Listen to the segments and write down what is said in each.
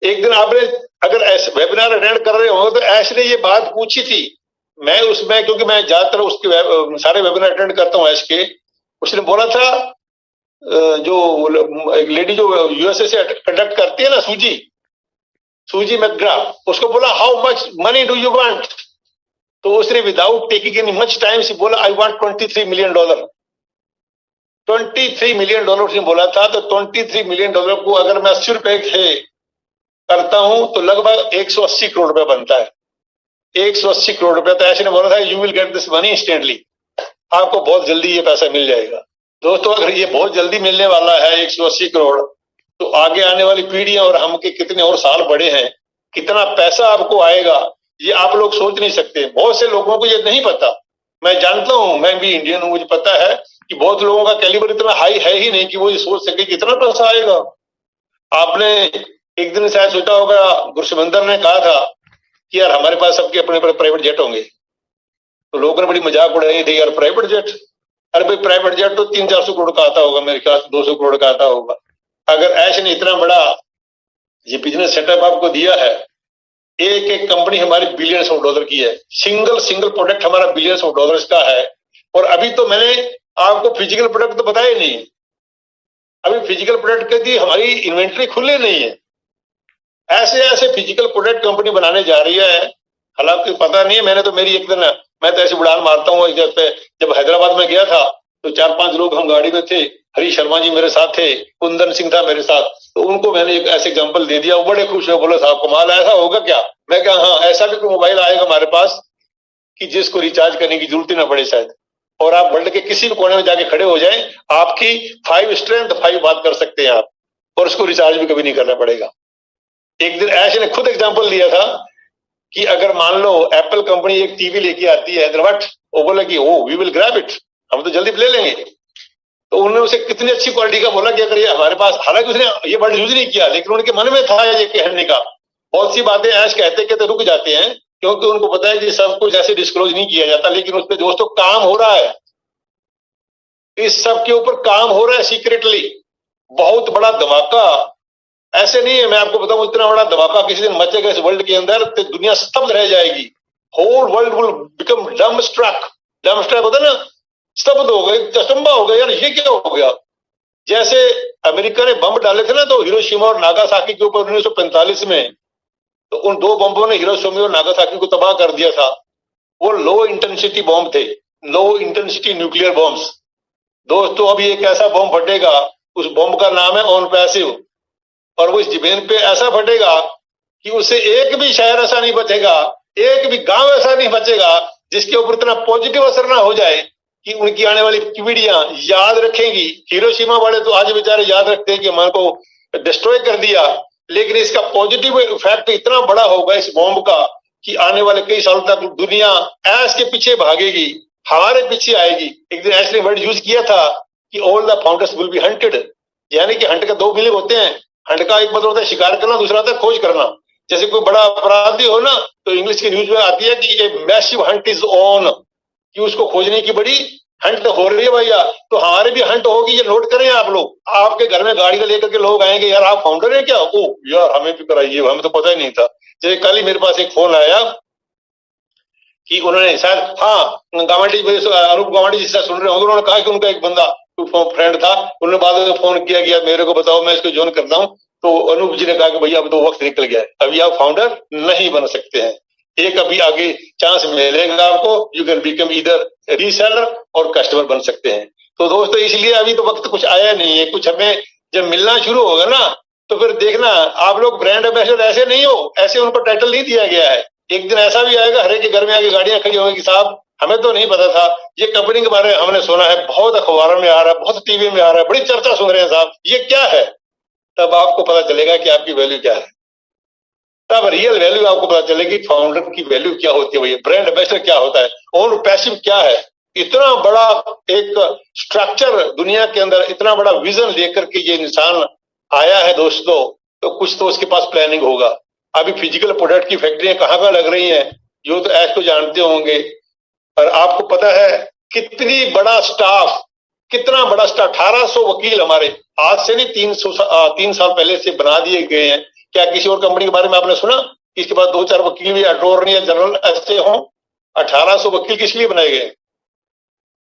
एक दिन आपने अगर ऐसे वेबिनार अटेंड कर रहे हो तो ऐश ने ये बात पूछी थी, मैं उसमें, क्योंकि मैं ज्यादातर उसके सारे वेबिनार अटेंड करता हूँ ऐश के, उसने बोला था जो एक लेडी जो यूएसए से कंडक्ट करती है ना, सूजी मैकग्रा, उसको बोला how much money do you want, तो उसने without taking any much time से बोला आई वांट $23 मिलियन। $23 मिलियन उसने बोला था। तो $23 मिलियन को अगर मैं 80 रुपए से करता हूं तो लगभग 180 करोड़ रुपए बनता है। 180 करोड़ रुपए। तो ऐसे ने बोला था you will get this money instantly, आपको बहुत जल्दी ये पैसा मिल जाएगा। दोस्तों अगर ये बहुत जल्दी मिलने वाला है 180 करोड़, तो आगे आने वाली पीढ़ियां और हम के कितने और साल बड़े हैं, कितना पैसा आपको आएगा ये आप लोग सोच नहीं सकते। बहुत से लोगों को ये नहीं पता, मैं जानता हूं, मैं भी इंडियन हूं, मुझे पता है कि बहुत लोगों का कैलिबर इतना हाई है ही नहीं कि वो ये सोच सके कितना पैसा आएगा। आपने एक दिन शायद सोचा होगा, गुरसिमंदर ने कहा था कि यार हमारे पास सबके अपने अपने प्राइवेट जेट होंगे, तो लोगों ने बड़ी मजाक उड़ाई थी, यार प्राइवेट जेट, अरे भाई प्राइवेट जेट तो 300-400 करोड़ का आता होगा, मेरे ख्याल से 200 करोड़ का आता होगा। अगर ऐश ने इतना बड़ा ये बिजनेस सेटअप आपको दिया है, एक एक कंपनी हमारी बिलियंस ऑफ डॉलर की है, सिंगल प्रोडक्ट हमारा बिलियंस ऑफ डॉलर्स का है। और अभी तो मैंने आपको फिजिकल प्रोडक्ट तो बताया ही नहीं, अभी फिजिकल प्रोडक्ट की हमारी इन्वेंट्री खुले नहीं है। ऐसे ऐसे फिजिकल प्रोडक्ट कंपनी बनाने जा रही है, हालांकि पता नहीं है, मैंने तो मेरी एक दिन, मैं तो ऐसे उड़ान मारता हूँ, जब हैदराबाद में गया था तो 4-5 लोग हम गाड़ी में थे, हरीश शर्मा जी मेरे साथ थे, कुंदन सिंह था मेरे साथ, तो उनको मैंने एक ऐसे एग्जांपल दे दिया, वो बड़े खुश हुए, बोले साहब कमाल, ऐसा होगा क्या? मैं कहा हाँ, ऐसा भी कोई मोबाइल आएगा हमारे पास कि जिसको रिचार्ज करने की जरूरत ही ना पड़े शायद, और आप वर्ल्ड के किसी भी कोने में जाके खड़े हो जाएं, आपकी 5 स्ट्रेंथ 5 बात कर सकते हैं आप, और उसको रिचार्ज भी कभी नहीं करना पड़ेगा। एक दिन ऐश ने खुद एग्जाम्पल दिया था कि अगर मान लो एप्पल कंपनी एक टीवी लेके आती है हैदराबाद, वो बोला कि oh we will grab it, हम तो जल्दी ले लेंगे, तो उन्होंने उसे कितनी अच्छी क्वालिटी का बोला कि अगर ये हमारे पास, हालांकि उसने ये वर्ड यूज नहीं किया, लेकिन उनके मन में था ये कहने का। बहुत सी बातें ऐश कहते कहते रुक जाते हैं, क्योंकि उनको पता है कि सब कुछ ऐसे डिस्क्लोज नहीं किया जाता, लेकिन उस पर दोस्तों काम हो रहा है, इस सब के ऊपर काम हो रहा है सीक्रेटली, बहुत बड़ा धमाका। ऐसे नहीं है, मैं आपको बताऊं, इतना बड़ा धमाका किसी दिन मचेगा इस वर्ल्ड के अंदर तो दुनिया स्तब्ध रह जाएगी, होल वर्ल्ड विल बिकम डम स्ट्रक होता है ना, स्तब्ध हो गए, चचंबा हो गया, यार ये क्या हो गया। जैसे अमेरिका ने बम डाले थे ना तो हिरोशिमा और नागासाकी के ऊपर 1945 में, तो उन 2 बम्बों ने हिरोशिमा और नागासाकी को तबाह कर दिया था। वो लो इंटेंसिटी बॉम्ब थे, लो इंटेंसिटी न्यूक्लियर बॉम्ब्स। दोस्तों अब ये कैसा बॉम्ब फटेगा, उस बॉम्ब का नाम है ऑन पैसिव, और वो इस जमीन पे ऐसा फटेगा कि उससे एक भी शहर ऐसा नहीं बचेगा, एक भी गांव ऐसा नहीं बचेगा जिसके ऊपर इतना पॉजिटिव असर ना हो जाए कि उनकी आने वाली पीढ़ियां याद रखेंगी। हिरोशिमा वाले तो आज बेचारे याद रखते हैं कि हमारे को डिस्ट्रॉय कर दिया, लेकिन इसका पॉजिटिव इफेक्ट इतना बड़ा होगा इस बॉम्ब का कि आने वाले कई सालों तक दुनिया ऐश के पीछे भागेगी, हमारे पीछे आएगी। एक दिन ऐश ने वर्ड यूज किया था कि all the founders will be hunted, यानी कि हंट का 2 मीनिंग होते हैं। हंट का एक मतलब होता है शिकार करना, दूसरा होता है खोज करना। जैसे कोई बड़ा अपराधी हो ना, तो इंग्लिश की न्यूज में आती है कि a massive Hunt is on, कि उसको खोजने की बड़ी हंट हो रही है भैया। तो हमारे भी हंट होगी, ये नोट करें आप लोग। आपके घर में गाड़ी लेकर के लोग आएंगे, यार आप फाउंडर है क्या? ओ यार हमें भी कराइए, हमें तो पता ही नहीं था। जैसे कल ही मेरे पास एक फोन आया कि उन्होंने शायद, हाँ गावंडी, अनूप गावंडी जिससे सुन रहे होंगे, उन्होंने कहा कि उनका एक बंदा फ्रेंड था, उन्होंने बाद में फोन किया कि मेरे को बताओ मैं इसको ज्वाइन करता हूँ। तो अनूप जी ने कहा कि भैया अब तो वक्त निकल गया है, अभी आप फाउंडर नहीं बन सकते हैं, एक अभी आगे चांस मिलेगा आपको, you can become either reseller और कस्टमर बन सकते हैं। तो दोस्तों इसलिए अभी तो वक्त कुछ आया नहीं है, कुछ हमें जब मिलना शुरू होगा ना तो फिर देखना आप लोग ब्रांड एम्बेसडर ऐसे नहीं हो, ऐसे उनको टाइटल नहीं दिया गया है। एक दिन ऐसा भी आएगा हर एक के घर में आगे गाड़ियां खड़ी होंगी, साहब हमें तो नहीं पता था, ये कंपनी के बारे में हमने सुना है, बहुत अखबारों में आ रहा है, बहुत टीवी में आ रहा है, बड़ी चर्चा सुन रहे हैं साहब, ये क्या है? तब आपको पता चलेगा कि आपकी वैल्यू क्या है, तब रियल वैल्यू आपको पता चलेगी, फाउंडर की वैल्यू क्या होती है, भैया ब्रांड एम्बेसडर क्या होता है, और पैसिव क्या है। इतना बड़ा एक स्ट्रक्चर दुनिया के अंदर, इतना बड़ा विजन लेकर के ये इंसान आया है दोस्तों, तो कुछ तो उसके पास प्लानिंग होगा। अभी फिजिकल प्रोडक्ट की फैक्ट्रियां कहाँ लग रही हैं, जो तो ऐश को जानते होंगे। और आपको पता है कितनी बड़ा स्टाफ, कितना बड़ा स्टाफ, 1800 वकील हमारे आज से नहीं 3 साल पहले से बना दिए गए हैं, क्या किसी और कंपनी के बारे में आपने सुना कि इसके बाद 2-4 वकील भी अटॉर्नी या जनरल ऐसे हों? 1800 वकील किस लिए बनाए गए?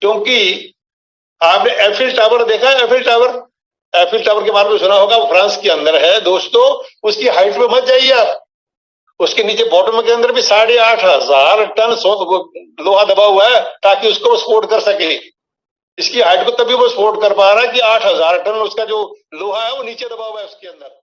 क्योंकि आपने एफिल टावर देखा है? एफिल टावर के बारे में सुना होगा, वो फ्रांस के अंदर है दोस्तों। उसकी हाइट पे मत जाइए आप, उसके नीचे बॉटम के अंदर भी 8,500 टन लोहा दबा हुआ है ताकि उसको वो सपोर्ट कर सके। इसकी हाइट को तभी वो सपोर्ट कर पा रहा है कि 8,000 टन उसका जो लोहा है वो नीचे दबा हुआ है उसके अंदर।